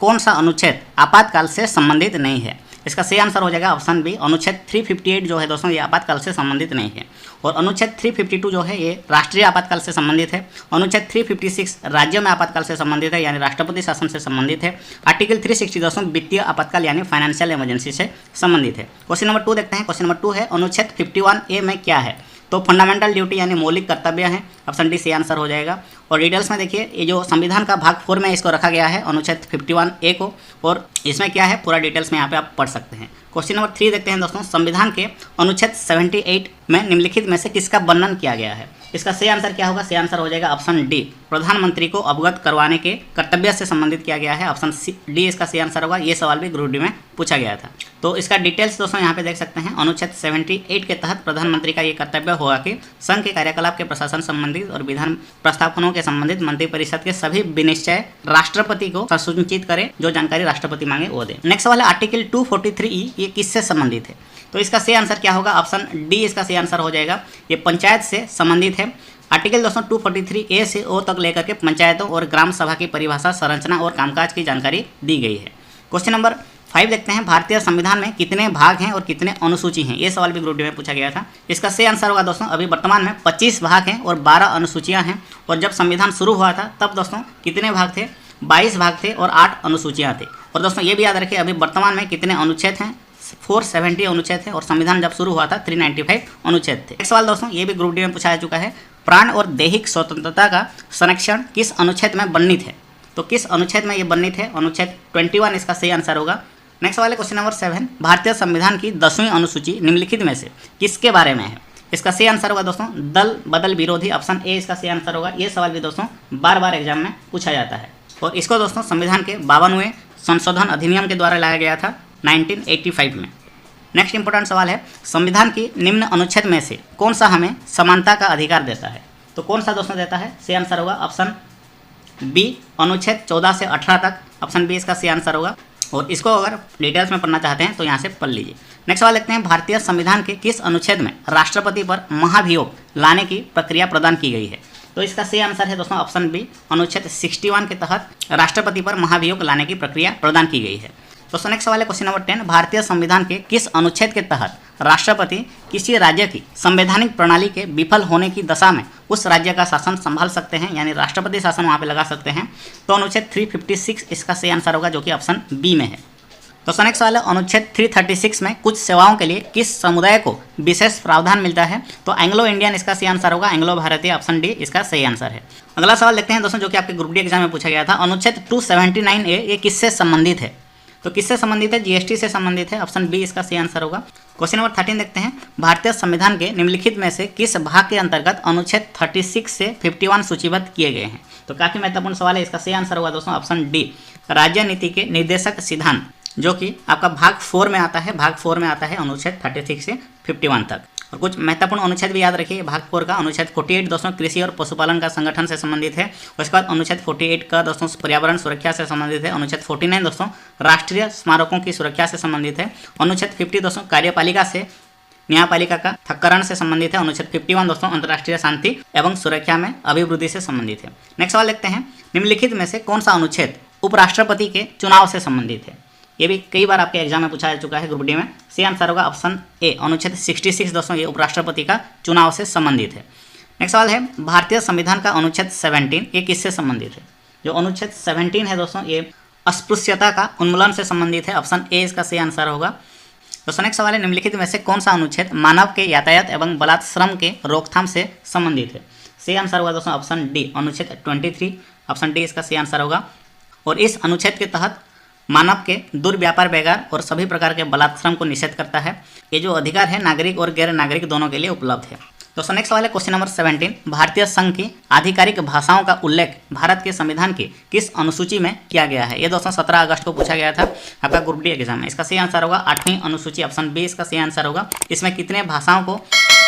कौन सा अनुच्छेद आपातकाल से संबंधित नहीं है? इसका सही आंसर हो जाएगा ऑप्शन बी, अनुच्छेद 358 जो है दोस्तों ये आपातकाल से संबंधित नहीं है। और अनुच्छेद 352 जो है ये राष्ट्रीय आपातकाल से संबंधित है। अनुच्छेद 356 राज्यों में आपातकाल से संबंधित है, यानी राष्ट्रपति शासन से संबंधित है। आर्टिकल 360 दोस्तों वित्तीय आपातकाल यानी फाइनेंशियल इमरजेंसी से संबंधित है। क्वेश्चन नंबर 2 देखते हैं। क्वेश्चन नंबर 2 है अनुच्छेद 51A में क्या है? तो फंडामेंटल ड्यूटी यानी मौलिक कर्तव्य है, ऑप्शन डी सही आंसर हो जाएगा। और डिटेल्स में देखिए ये जो संविधान का भाग 4 में इसको रखा गया है अनुच्छेद 51A को, और इसमें क्या है पूरा डिटेल्स में यहाँ पे आप पढ़ सकते हैं। क्वेश्चन नंबर 3 देखते हैं दोस्तों। संविधान के अनुच्छेद 78 में निम्नलिखित में से किसका वर्णन किया गया है? इसका सही आंसर क्या होगा? सही आंसर हो जाएगा ऑप्शन डी, प्रधानमंत्री को अवगत करवाने के कर्तव्य से संबंधित किया गया है, ऑप्शन डी इसका सही आंसर होगा। ये सवाल भी ग्रुप डी में पूछा गया था। तो इसका डिटेल्स दोस्तों यहाँ पे देख सकते हैं। अनुच्छेद 78 के तहत प्रधानमंत्री का ये कर्तव्य होगा कि संघ के कार्यकलाप के प्रशासन संबंधित और विधान प्रस्तावनों के संबंधित मंत्रिपरिषद के सभी विनिश्चय राष्ट्रपति को सुनिश्चित करे, जो जानकारी राष्ट्रपति मांगे वो दे। नेक्स्ट वाला आर्टिकल 243E ये किससे संबंधित है? तो इसका सही आंसर क्या होगा? ऑप्शन डी इसका सही आंसर हो जाएगा। ये पंचायत से संबंधित है। आर्टिकल दोस्तों 243A से O तक लेकर के पंचायतों और ग्राम सभा की परिभाषा, संरचना और कामकाज की जानकारी दी गई है। क्वेश्चन नंबर 5 देखते हैं। भारतीय संविधान में कितने भाग हैं और कितने अनुसूची हैं? ये सवाल भी ग्रुप डी में पूछा गया था। इसका सही आंसर होगा दोस्तों अभी वर्तमान में 25 भाग हैं और 12 अनुसूचियां हैं। और जब संविधान शुरू हुआ था तब दोस्तों कितने भाग थे? 22 भाग थे और 8 अनुसूचियां थे। और दोस्तों ये भी याद रखिए अभी वर्तमान में कितने अनुच्छेद हैं? 470 अनुच्छेद थे और संविधान जब शुरू हुआ था 395 अनुच्छेद थे। एक सवाल दोस्तों ये भी ग्रुप डी में पूछा जा चुका है। प्राण और दैहिक स्वतंत्रता का संरक्षण किस अनुच्छेद में वर्णित है? तो किस अनुच्छेद में ये वर्णित है? अनुच्छेद 21 इसका सही आंसर होगा। नेक्स्ट वाले क्वेश्चन नंबर 7, भारतीय संविधान की 10वीं अनुसूची निम्नलिखित में से किसके बारे में है? इसका सही आंसर होगा दोस्तों दल बदल विरोधी, ऑप्शन ए इसका सही आंसर होगा। ये सवाल भी दोस्तों बार बार एग्जाम में पूछा जाता है और इसको दोस्तों संविधान के 52वें संशोधन अधिनियम के द्वारा लाया गया था 1985 में। नेक्स्ट इंपॉर्टेंट सवाल है, संविधान की निम्न अनुच्छेद में से कौन सा हमें समानता का अधिकार देता है? तो कौन सा दोस्तों देता है? सही आंसर होगा ऑप्शन बी, अनुच्छेद 14 से 18 तक, ऑप्शन बी इसका सही आंसर होगा। और इसको अगर डिटेल्स में पढ़ना चाहते हैं तो यहाँ से पढ़ लीजिए। नेक्स्ट सवाल देखते हैं, भारतीय संविधान के किस अनुच्छेद में राष्ट्रपति पर महाभियोग लाने की प्रक्रिया प्रदान की गई है? तो इसका सही आंसर है दोस्तों ऑप्शन बी, अनुच्छेद 61 के तहत राष्ट्रपति पर महाभियोग लाने की प्रक्रिया प्रदान की गई है। दोस्तों नेक्स्ट सवाल है क्वेश्चन नंबर 10, भारतीय संविधान के किस अनुच्छेद के तहत राष्ट्रपति किसी राज्य की संवैधानिक प्रणाली के विफल होने की दशा में उस राज्य का शासन संभाल सकते हैं, यानी राष्ट्रपति शासन वहाँ पे लगा सकते हैं? तो अनुच्छेद 356 इसका सही आंसर होगा, जो कि ऑप्शन बी में है। दोस्तों नेक्स्ट सवाल है, अनुच्छेद 336 में कुछ सेवाओं के लिए किस समुदाय को विशेष प्रावधान मिलता है? तो एंग्लो इंडियन इसका सही आंसर होगा, एंग्लो भारतीय, ऑप्शन डी इसका सही आंसर है। अगला सवाल देखते हैं दोस्तों, जो कि आपके ग्रुप डी एग्जाम में पूछा गया था। अनुच्छेद 279A ये किससे संबंधित है? तो किससे संबंधित है? जीएसटी से संबंधित है, ऑप्शन बी इसका सही आंसर होगा। क्वेश्चन नंबर 13 देखते हैं, भारतीय संविधान के निम्नलिखित में से किस भाग के अंतर्गत अनुच्छेद 36 से 51 सूचीबद्ध किए गए हैं? तो काफी महत्वपूर्ण सवाल है, इसका सही आंसर होगा दोस्तों ऑप्शन डी, राज्य नीति के निर्देशक सिद्धांत, जो कि आपका भाग 4 में आता है। भाग 4 में आता है अनुच्छेद 36 से 51 तक। और कुछ महत्वपूर्ण अनुच्छेद भी याद रखिए भाग 4 का। अनुच्छेद 48 दोस्तों कृषि और पशुपालन का संगठन से संबंधित है। उसके बाद अनुच्छेद 48 का दोस्तों पर्यावरण सुरक्षा से संबंधित है। अनुच्छेद 49 दोस्तों राष्ट्रीय स्मारकों की सुरक्षा से संबंधित है। अनुच्छेद 50 दोस्तों कार्यपालिका से न्यायपालिका का थक्करण से संबंधित है। अनुच्छेद 51 दोस्तों अंतर्राष्ट्रीय शांति एवं सुरक्षा में अभिवृद्धि से संबंधित है। नेक्स्ट सवाल देखते हैं, निम्नलिखित में से कौन सा अनुच्छेद उपराष्ट्रपति के चुनाव से संबंधित है? ये भी कई बार आपके एग्जाम में पूछा जा चुका है ग्रुप डी में। सही आंसर होगा ऑप्शन ए, अनुच्छेद 66 दोस्तों ये उपराष्ट्रपति का चुनाव से संबंधित है। नेक्स्ट सवाल है, भारतीय संविधान का अनुच्छेद 17 ये किससे संबंधित है? जो अनुच्छेद 17 है दोस्तों ये अस्पृश्यता का उन्मूलन से संबंधित है, ऑप्शन ए इसका सही आंसर होगा। दोस्तों नेक्स्ट सवाल है, निम्नलिखित में से कौन सा अनुच्छेद मानव के यातायात एवं बलात्श्रम के रोकथाम से संबंधित है? सही आंसर होगा दोस्तों ऑप्शन डी, अनुच्छेद 23, ऑप्शन डी इसका सही आंसर होगा। और इस अनुच्छेद के तहत मानव के दुर्व्यापार, व्यवहार और सभी प्रकार के बलात्श्रम को निषेध करता है। ये जो अधिकार है नागरिक और गैर नागरिक दोनों के लिए उपलब्ध है। दोस्तों नेक्स्ट सवाल है क्वेश्चन नंबर 17, भारतीय संघ की आधिकारिक भाषाओं का उल्लेख भारत के संविधान की किस अनुसूची में किया गया है? ये दोस्तों 17 अगस्त को पूछा गया था आपका ग्रुप डी एग्जाम में। इसका सही आंसर होगा 8वीं अनुसूची, ऑप्शन बी इसका सही आंसर होगा। इसमें कितने भाषाओं को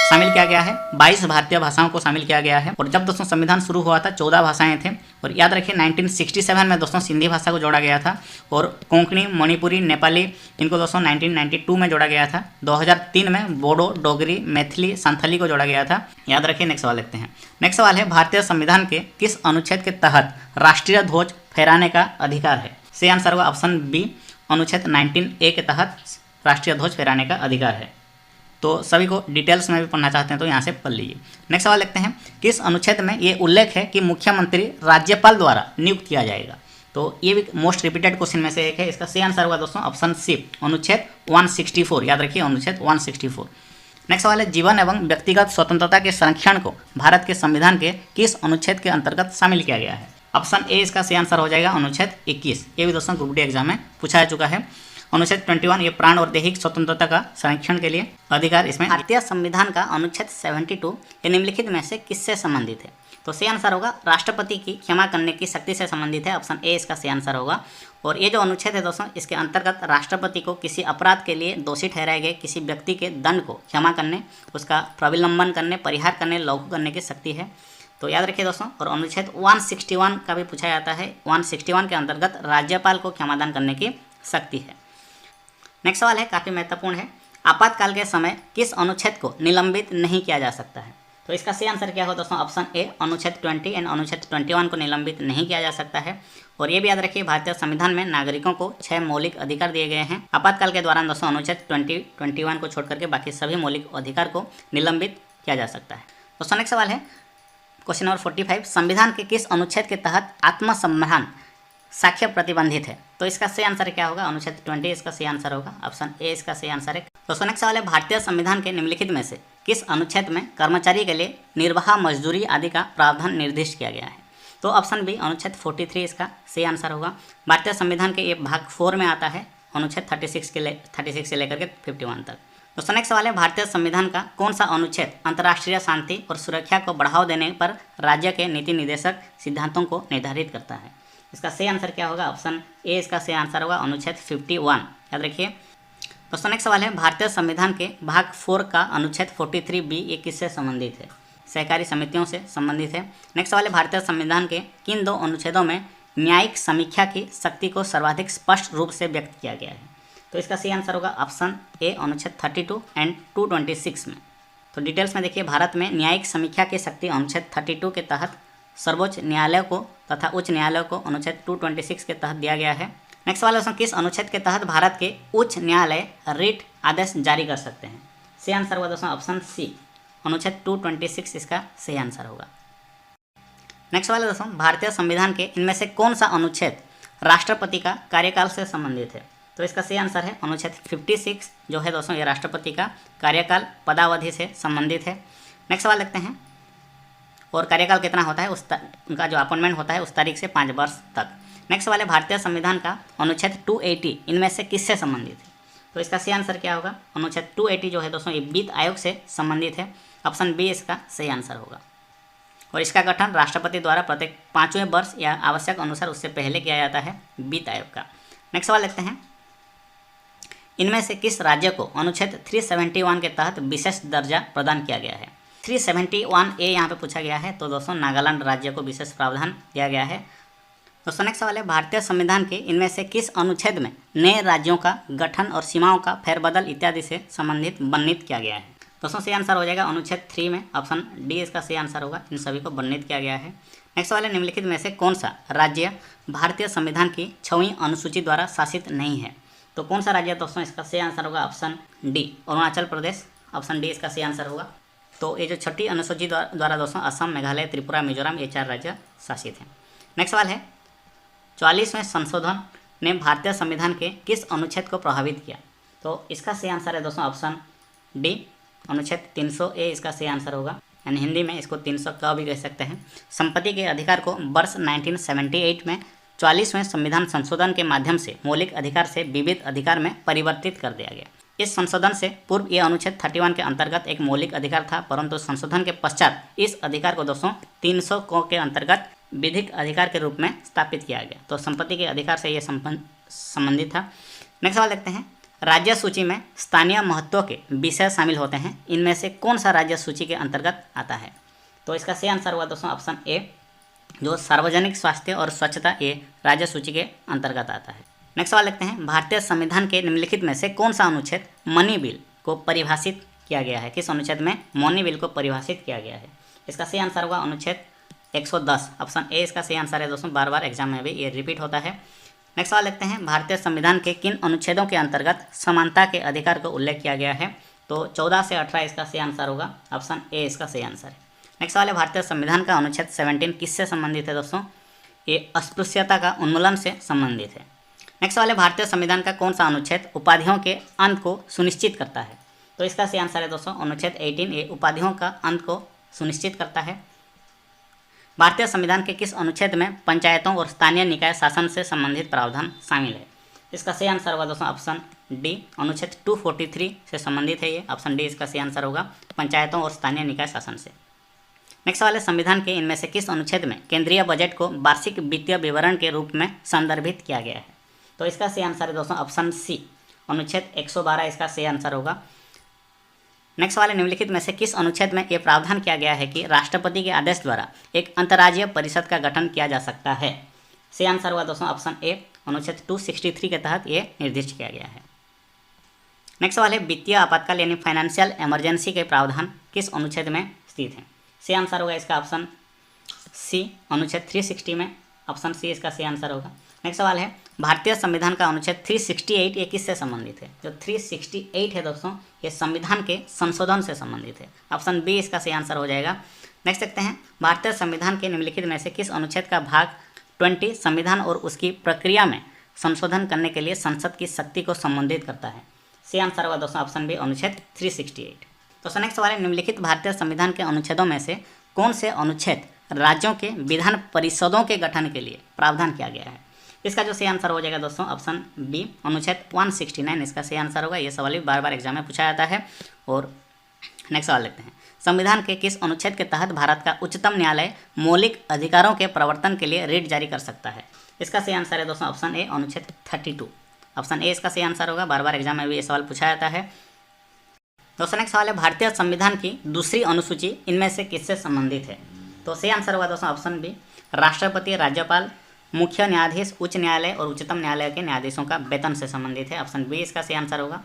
शामिल किया गया है? 22 भारतीय भाषाओं को शामिल किया गया है। और जब दोस्तों संविधान शुरू हुआ था 14 भाषाएं थे। और याद रखिए 1967 में दोस्तों सिंधी भाषा को जोड़ा गया था और कोंकणी, मणिपुरी, नेपाली इनको दोस्तों 1992 में जोड़ा गया था। 2003 में बोडो, डोगरी, मैथिली, संथाली को जोड़ा गया था। याद रखिए। नेक्स्ट सवाल देखते हैं। नेक्स्ट सवाल है, भारतीय संविधान के किस अनुच्छेद के तहत राष्ट्रीय ध्वज फहराने का अधिकार है? सही आंसर होगा ऑप्शन बी, अनुच्छेद 19A के तहत राष्ट्रीय ध्वज फहराने का अधिकार है। तो सभी को डिटेल्स में भी पढ़ना चाहते हैं तो यहाँ से पढ़ लीजिए। नेक्स्ट सवाल देखते हैं, किस अनुच्छेद में ये उल्लेख है कि मुख्यमंत्री राज्यपाल द्वारा नियुक्त किया जाएगा। तो ये भी मोस्ट रिपीटेड क्वेश्चन में से एक है। इसका सही आंसर होगा दोस्तों ऑप्शन सी, अनुच्छेद 164। याद रखिए अनुच्छेद 164। नेक्स्ट सवाल है, जीवन एवं व्यक्तिगत स्वतंत्रता के संरक्षण को भारत के संविधान के किस अनुच्छेद के अंतर्गत शामिल किया गया है। ऑप्शन ए इसका सही आंसर हो जाएगा अनुच्छेद 21। ये भी दोस्तों ग्रुप डी एग्जाम में पूछा जा चुका है। अनुच्छेद 21 ये प्राण और दैहिक स्वतंत्रता का संरक्षण के लिए अधिकार। इसमें भारतीय संविधान का अनुच्छेद 72 ये निम्नलिखित में से किससे संबंधित है। तो सही आंसर होगा राष्ट्रपति की क्षमा करने की शक्ति से संबंधित है। ऑप्शन ए इसका सही आंसर होगा। और ये जो अनुच्छेद है दोस्तों, इसके अंतर्गत राष्ट्रपति को किसी अपराध के लिए दोषी ठहराए गए किसी व्यक्ति के दंड को क्षमा करने, उसका प्रविलंबन करने, परिहार करने, लघु करने की शक्ति है। तो याद रखिए दोस्तों। और अनुच्छेद 161 का भी पूछा जाता है। 161 के अंतर्गत राज्यपाल को क्षमादान करने की शक्ति है। नेक्स्ट सवाल है, काफ़ी महत्वपूर्ण है, आपातकाल के समय किस अनुच्छेद को निलंबित नहीं किया जा सकता है। तो इसका सही आंसर क्या हो दोस्तों, ऑप्शन ए अनुच्छेद 20 एंड अनुच्छेद 21 को निलंबित नहीं किया जा सकता है। और ये भी याद रखिए, भारतीय संविधान में नागरिकों को 6 मौलिक अधिकार दिए गए हैं। आपातकाल के दौरान दोस्तों अनुच्छेद 20, 21 को छोड़ करके बाकी सभी मौलिक अधिकार को निलंबित किया जा सकता है। दोस्तों नेक्स्ट सवाल है, क्वेश्चन नंबर 45, संविधान के किस अनुच्छेद के तहत आत्मसम्मान साक्ष्य प्रतिबंधित है। तो इसका सही आंसर क्या होगा, अनुच्छेद 20 इसका सही आंसर होगा। ऑप्शन ए इसका सही आंसर है। दोस्तों नेक्स्ट सवाल है, भारतीय संविधान के निम्नलिखित में से किस अनुच्छेद में कर्मचारी के लिए निर्वाह, मजदूरी आदि का प्रावधान निर्दिष्ट किया गया है। तो ऑप्शन बी अनुच्छेद 43 इसका सही आंसर होगा। भारतीय संविधान के ये भाग 4 में आता है, अनुच्छेद 36 से लेकर के 51 तक। दोस्तों नेक्स्ट सवाल है, भारतीय संविधान का कौन सा अनुच्छेद अंतर्राष्ट्रीय शांति और सुरक्षा को बढ़ावा देने पर राज्य के नीति निर्देशक सिद्धांतों को निर्धारित करता है। इसका सही आंसर क्या होगा, ऑप्शन ए इसका सही आंसर होगा, अनुच्छेद 51। याद रखिए। दोस्तों नेक्स्ट सवाल है, भारतीय संविधान के भाग 4 का अनुच्छेद 43B ये किससे संबंधित है। सहकारी समितियों से संबंधित है। नेक्स्ट सवाल है, भारतीय संविधान के किन 2 अनुच्छेदों में न्यायिक समीक्षा की शक्ति को सर्वाधिक स्पष्ट रूप से व्यक्त किया गया है। तो इसका सही आंसर होगा ऑप्शन ए अनुच्छेद 32 एंड 226 में। तो डिटेल्स में देखिए, भारत में न्यायिक समीक्षा की शक्ति अनुच्छेद 32 के तहत सर्वोच्च न्यायालय को तथा उच्च न्यायालय को अनुच्छेद 226 के तहत दिया गया है। नेक्स्ट सवाल है, किस अनुच्छेद के तहत भारत के उच्च न्यायालय रिट आदेश जारी कर सकते हैं। सही आंसर होगा दोस्तों ऑप्शन सी, अनुच्छेद 226 इसका सही आंसर होगा। नेक्स्ट सवाल है दोस्तों, भारतीय संविधान के इनमें से कौन सा अनुच्छेद राष्ट्रपति का कार्यकाल से संबंधित है। तो इसका सही आंसर है अनुच्छेद 56 जो है दोस्तों, ये राष्ट्रपति का कार्यकाल पदावधि से संबंधित है। नेक्स्ट सवाल देखते हैं, और कार्यकाल कितना होता है, उनका जो अपॉइंटमेंट होता है उस तारीख से 5 वर्ष तक। नेक्स्ट सवाल है, भारतीय संविधान का अनुच्छेद 280 इनमें से किससे संबंधित है। तो इसका सही आंसर क्या होगा, अनुच्छेद 280 जो है दोस्तों, ये वित्त आयोग से संबंधित है। ऑप्शन बी इसका सही आंसर होगा। और इसका गठन राष्ट्रपति द्वारा प्रत्येक 5वें वर्ष या आवश्यक अनुसार उससे पहले किया जाता है, वित्त आयोग का। नेक्स्ट सवाल देखते हैं, इनमें से किस राज्य को अनुच्छेद 371 के तहत विशेष दर्जा प्रदान किया गया है। 371A यहाँ पे पूछा गया है। तो दोस्तों नागालैंड राज्य को विशेष प्रावधान दिया गया है। दोस्तों नेक्स्ट सवाल है, भारतीय संविधान के इनमें से किस अनुच्छेद में नए राज्यों का गठन और सीमाओं का फेरबदल इत्यादि से संबंधित वर्णित किया गया है। दोस्तों सही आंसर हो जाएगा अनुच्छेद 3 में। ऑप्शन डी इसका सही आंसर होगा, इन सभी को वर्णित किया गया है। नेक्स्ट सवाल है, निम्नलिखित में से कौन सा राज्य भारतीय संविधान की 6वीं अनुसूची द्वारा शासित नहीं है। तो कौन सा राज्य दोस्तों, इसका सही आंसर होगा option D, Arunachal Pradesh. Option D इसका सही आंसर होगा। तो ये जो 6ठी अनुसूची द्वारा दोस्तों असम, मेघालय, त्रिपुरा, मिजोरम ये 4 राज्य शासित हैं। नेक्स्ट सवाल है, 44वें संशोधन ने भारतीय संविधान के किस अनुच्छेद को प्रभावित किया। तो इसका सही आंसर है दोस्तों ऑप्शन डी, अनुच्छेद 300A इसका सही आंसर होगा। यानी हिंदी में इसको 300 का भी कह सकते हैं। संपत्ति के अधिकार को वर्ष 1978 में 44वें संविधान संशोधन के माध्यम से मौलिक अधिकार से विविध अधिकार में परिवर्तित कर दिया गया। इस संशोधन से पूर्व यह अनुच्छेद 31 के अंतर्गत एक मौलिक अधिकार था, परंतु संशोधन के पश्चात इस अधिकार को दोस्तों 300 के अंतर्गत विधिक अधिकार के रूप में स्थापित किया गया। तो संपत्ति के अधिकार से यह संबंधित था। नेक्स्ट सवाल देखते हैं, राज्य सूची में स्थानीय महत्व के विषय शामिल होते हैं, इनमें से कौन सा राज्य सूची के अंतर्गत आता है। तो इसका सही आंसर हुआ दोस्तों ऑप्शन ए, जो सार्वजनिक स्वास्थ्य और स्वच्छता ये राज्य सूची के अंतर्गत आता है। नेक्स्ट सवाल देखते हैं, भारतीय संविधान के निम्नलिखित में से कौन सा अनुच्छेद मनी बिल को परिभाषित किया गया है। किस अनुच्छेद में मनी बिल को परिभाषित किया गया है। इसका सही आंसर होगा अनुच्छेद 110। ऑप्शन ए इसका सही आंसर है दोस्तों, बार बार एग्जाम में भी ये रिपीट होता है। नेक्स्ट सवाल देखते हैं, भारतीय संविधान के किन अनुच्छेदों के अंतर्गत समानता के अधिकार का उल्लेख किया गया है? तो 14 से 18 इसका सही आंसर होगा, ऑप्शन ए इसका सही आंसर है। नेक्स्ट सवाल है, भारतीय संविधान का अनुच्छेद 17 किससे संबंधित है दोस्तों? ये अस्पृश्यता का उन्मूलन से संबंधित है। नेक्स्ट सवाल है, भारतीय संविधान का कौन सा अनुच्छेद उपाधियों के अंत को सुनिश्चित करता है? तो इसका सही आंसर है दोस्तों अनुच्छेद 18, ये उपाधियों का अंत को सुनिश्चित करता है। भारतीय संविधान के किस अनुच्छेद में पंचायतों और स्थानीय निकाय शासन से संबंधित प्रावधान शामिल है? इसका सही आंसर होगा दोस्तों ऑप्शन डी, अनुच्छेद 243 से संबंधित है ये, ऑप्शन डी इसका सही आंसर होगा, पंचायतों और स्थानीय निकाय शासन से। नेक्स्ट सवाल है, संविधान के इनमें से किस अनुच्छेद में केंद्रीय बजट को वार्षिक वित्तीय विवरण के रूप में संदर्भित किया गया है? तो इसका सही आंसर है दोस्तों ऑप्शन सी, अनुच्छेद 112 इसका सही आंसर होगा। नेक्स्ट सवाल है, निम्नलिखित में से किस अनुच्छेद में यह प्रावधान किया गया है कि राष्ट्रपति के आदेश द्वारा एक अंतर्राज्यीय परिषद का गठन किया जा सकता है? सही आंसर हुआ दोस्तों ऑप्शन ए, अनुच्छेद 263 के तहत ये निर्दिष्ट किया गया है। नेक्स्ट सवाल है, वित्तीय आपातकाल यानी फाइनेंशियल इमरजेंसी के प्रावधान किस अनुच्छेद में स्थित है? सही आंसर होगा इसका ऑप्शन सी, अनुच्छेद 360 में, ऑप्शन सी इसका सही आंसर होगा। नेक्स्ट सवाल है, भारतीय संविधान का अनुच्छेद 368 ये किससे संबंधित है? जो 368 है दोस्तों, ये संविधान के संशोधन से संबंधित है, ऑप्शन बी इसका सही आंसर हो जाएगा। नेक्स्ट देखते हैं, भारतीय संविधान के निम्नलिखित में से किस अनुच्छेद का भाग 20 संविधान और उसकी प्रक्रिया में संशोधन करने के लिए संसद की शक्ति को संबोधित करता है? सही आंसर होगा दोस्तों ऑप्शन बी, अनुच्छेद 368। तो नेक्स्ट सवाल है, निम्नलिखित भारतीय संविधान के अनुच्छेदों में से कौन से अनुच्छेद राज्यों के विधान परिषदों के गठन के लिए प्रावधान किया गया है? इसका जो सही आंसर हो जाएगा दोस्तों ऑप्शन बी, अनुच्छेद 169 इसका सही आंसर होगा। ये सवाल भी बार बार एग्जाम में पूछा जाता है। और नेक्स्ट सवाल लेते हैं, संविधान के किस अनुच्छेद के तहत भारत का उच्चतम न्यायालय मौलिक अधिकारों के प्रवर्तन के लिए रिट जारी कर सकता है? इसका सही आंसर है दोस्तों ऑप्शन ए, अनुच्छेद 32, ऑप्शन ए इसका सही आंसर होगा। बार बार एग्जाम में भी ये सवाल पूछा जाता है। दोस्तों नेक्स्ट सवाल है, भारतीय संविधान की दूसरी अनुसूची इनमें से किससे संबंधित है? तो सही आंसर होगा दोस्तों ऑप्शन बी, राष्ट्रपति, राज्यपाल, मुख्य न्यायाधीश, उच्च न्यायालय और उच्चतम न्यायालय के न्यायाधीशों का वेतन से संबंधित है, ऑप्शन बी इसका सही आंसर होगा।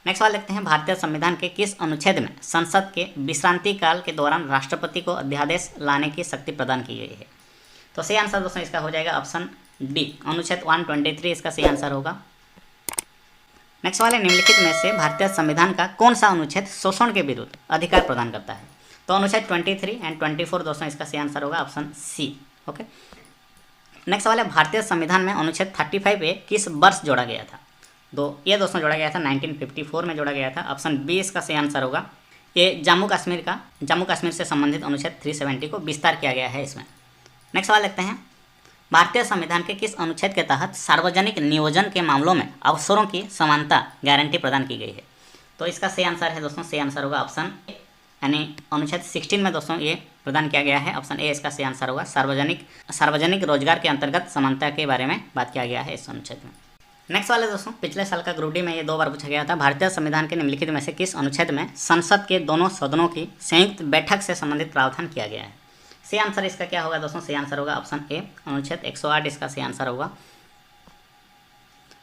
नेक्स्ट सवाल देखते हैं, भारतीय संविधान के किस अनुच्छेद में संसद के विश्रांति काल के दौरान राष्ट्रपति को अध्यादेश लाने की शक्ति प्रदान की गई है? तो सही आंसर दोस्तों इसका हो जाएगा ऑप्शन डी, अनुच्छेद 123 इसका सही आंसर होगा। नेक्स्ट सवाल है, निम्नलिखित में से भारतीय संविधान का कौन सा अनुच्छेद शोषण के विरुद्ध अधिकार प्रदान करता है? तो अनुच्छेद 23 एंड 24 दोस्तों इसका सही आंसर होगा, ऑप्शन सी। ओके, नेक्स्ट सवाल है, भारतीय संविधान में अनुच्छेद 35A किस वर्ष जोड़ा गया था? तो ये दोस्तों जोड़ा गया था 1954 में जोड़ा गया था, ऑप्शन बी इसका सही आंसर होगा। ये जम्मू कश्मीर से संबंधित अनुच्छेद 370 को विस्तार किया गया है इसमें। नेक्स्ट सवाल देखते हैं, भारतीय संविधान के किस अनुच्छेद के तहत सार्वजनिक नियोजन के मामलों में अवसरों की समानता गारंटी प्रदान की गई है? तो इसका सही आंसर है दोस्तों, सही आंसर होगा ऑप्शन ए, यानी अनुच्छेद 16 में दोस्तों ये प्रदान किया गया है, ऑप्शन ए इसका सही आंसर होगा। सार्वजनिक रोजगार के अंतर्गत समानता के बारे में बात किया गया है इस अनुच्छेद में। नेक्स्ट वाले दोस्तों, पिछले साल का ग्रुप डी में ये 2 बार पूछा गया था, भारतीय संविधान के निम्नलिखित में से किस अनुच्छेद में संसद के दोनों सदनों की संयुक्त बैठक से संबंधित प्रावधान किया गया है? सही आंसर इसका क्या होगा दोस्तों, सही आंसर होगा ऑप्शन ए, अनुच्छेद 108 इसका सही आंसर होगा।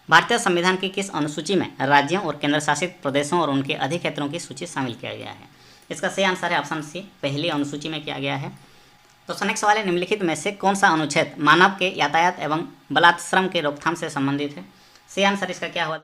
भारतीय संविधान की किस अनुसूची में राज्यों और केंद्र शासित प्रदेशों और उनके अधिक्षेत्रों की सूची शामिल किया गया है? इसका सही आंसर है ऑप्शन सी, पहली अनुसूची में किया गया है। तो नेक्स्ट सवाल है, निम्नलिखित में से कौन सा अनुच्छेद मानव के यातायात एवं बलात्श्रम के रोकथाम से संबंधित है? सही आंसर इसका क्या हुआ?